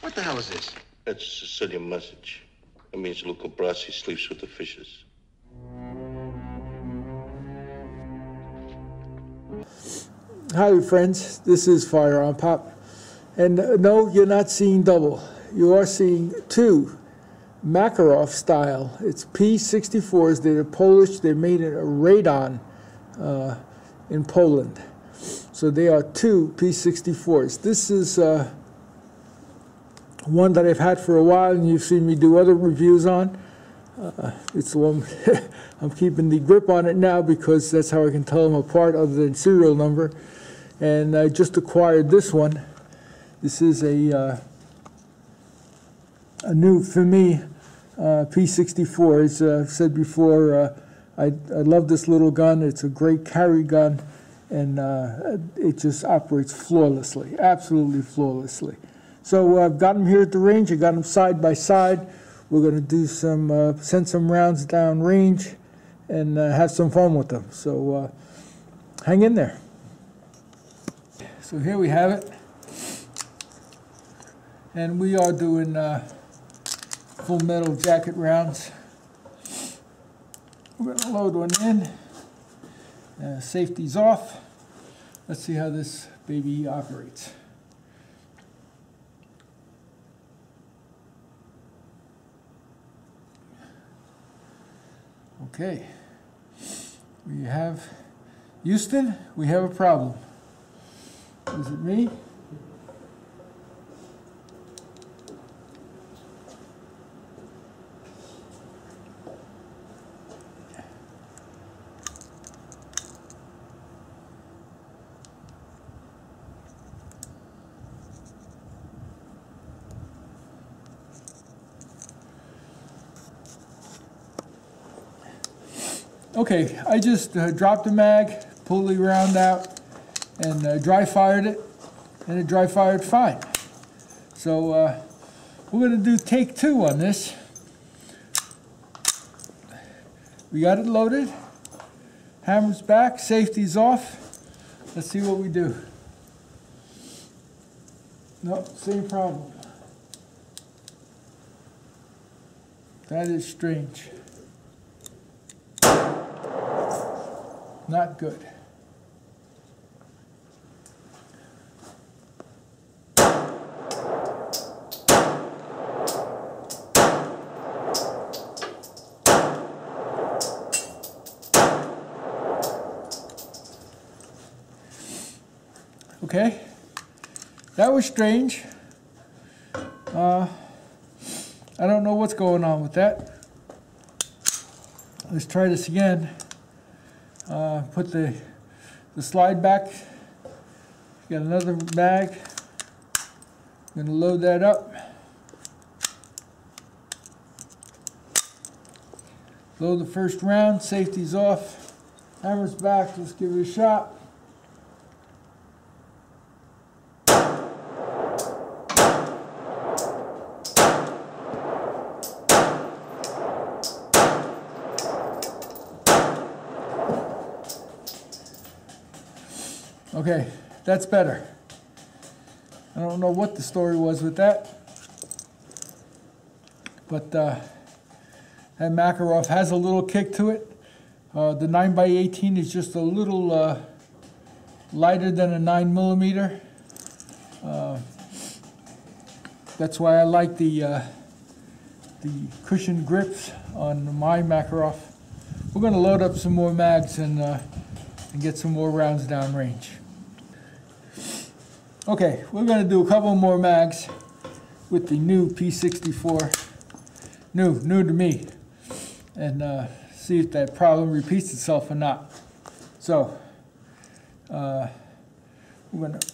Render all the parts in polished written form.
What the hell is this? That's a Sicilian message. It means Luca Brasi sleeps with the fishes. Hi friends, this is FirearmPop. And no, you're not seeing double. You are seeing two Makarov style. It's P-64's. They're Polish. They're made in a radon in Poland. So they are two P-64's. This is one that I've had for a while, and you've seen me do other reviews on. It's the one I'm keeping the grip on it now because that's how I can tell them apart other than serial number. And I just acquired this one. This is a new, for me, P-64. As I've said before, I love this little gun. It's a great carry gun, and it just operates flawlessly, absolutely flawlessly. So I've got them here at the range. I got them side by side. We're going to do some, send some rounds down range and have some fun with them. So hang in there. So here we have it. And we are doing full metal jacket rounds. We're going to load one in. Safety's off. Let's see how this baby operates. Okay, we have Houston, we have a problem. Is it me? Okay, I just dropped the mag, pulled the round out, and dry fired it, and it dry fired fine. So we're going to do take two on this. We got it loaded, hammer's back, safety's off. Let's see what we do. Nope, same problem. That is strange. Not good. Okay, that was strange. I don't know what's going on with that. Let's try this again. Put the slide back. Got another bag. I'm going to load that up. Load the first round. Safety's off. Hammer's back. Let's give it a shot. Okay, that's better. I don't know what the story was with that, but that Makarov has a little kick to it. The 9x18 is just a little lighter than a 9mm. That's why I like the cushion grips on my Makarov. We're going to load up some more mags and get some more rounds downrange. Okay, we're going to do a couple more mags with the new P-64, new to me, and see if that problem repeats itself or not. So, we're going to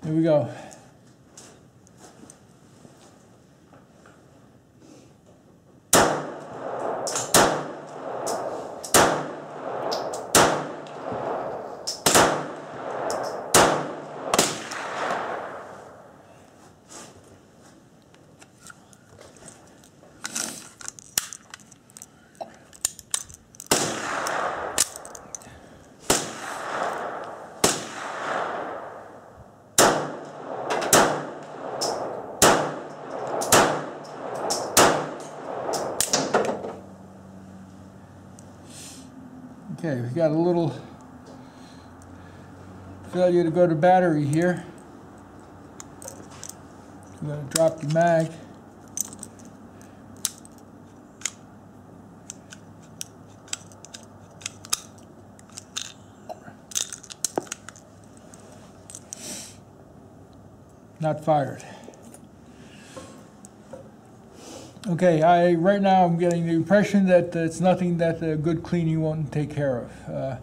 here we go. Okay, we got a little failure to go to battery here. I'm going to drop the mag. Not fired. Okay, right now I'm getting the impression that it's nothing that a good cleaning won't take care of.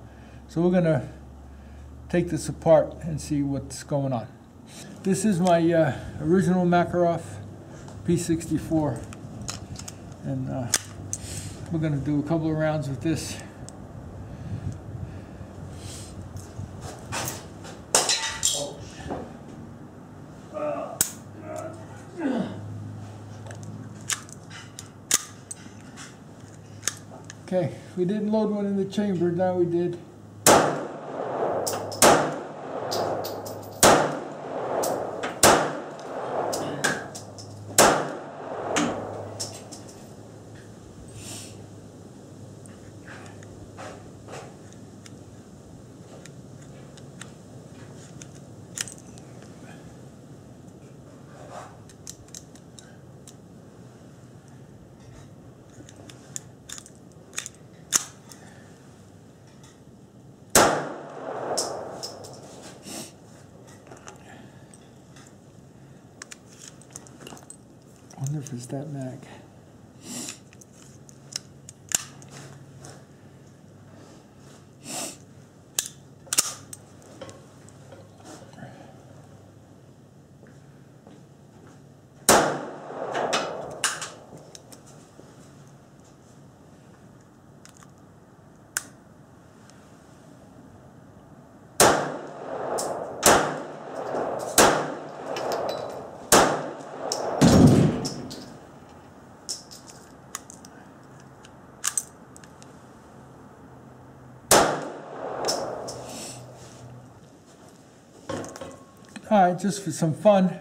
So we're going to take this apart and see what's going on. This is my original Makarov P-64, and we're going to do a couple of rounds with this. Okay, we didn't load one in the chamber, now we did. I wonder if it's that mag. All right, just for some fun,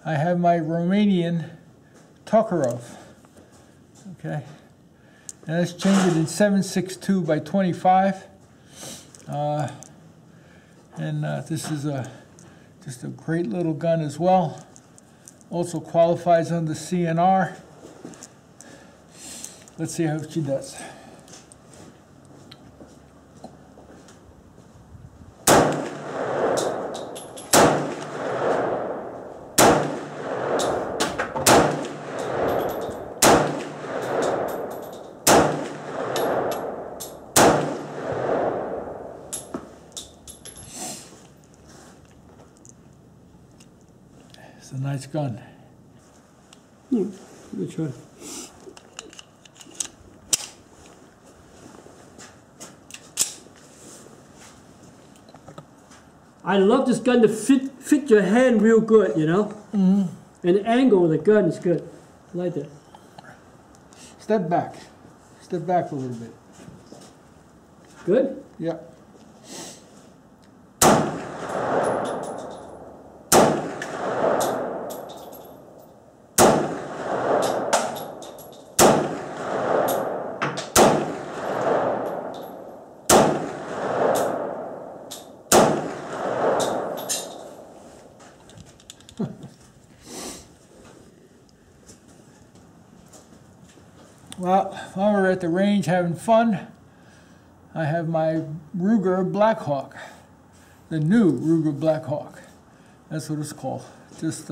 I have my Romanian Tokarov, okay? And it's chambered in 7.62 by 25. This is just a great little gun as well. Also qualifies under CNR. Let's see how she does. It's a nice gun. Good try. I love this gun to fit your hand real good, you know? Mm-hmm. And the angle of the gun is good. I like that. Step back. Step back a little bit. Good? Yeah. Well, while we're at the range having fun, I have my Ruger Blackhawk, the new Ruger Blackhawk. That's what it's called. Just,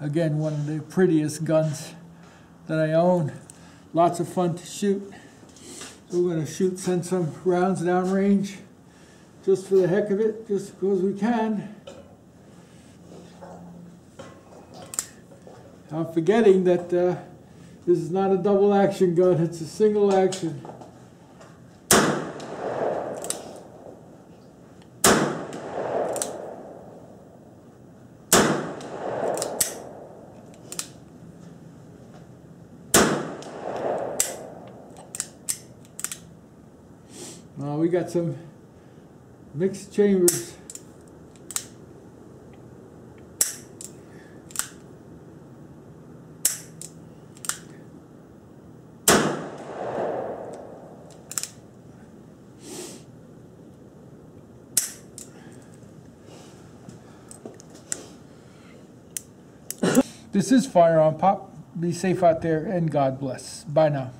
again, one of the prettiest guns that I own. Lots of fun to shoot. So we're going to send some rounds downrange, just for the heck of it, just because we can. I'm forgetting that this is not a double action gun, it's a single action. We got some mixed chambers. This is Firearm Pop. Be safe out there, and God bless. Bye now.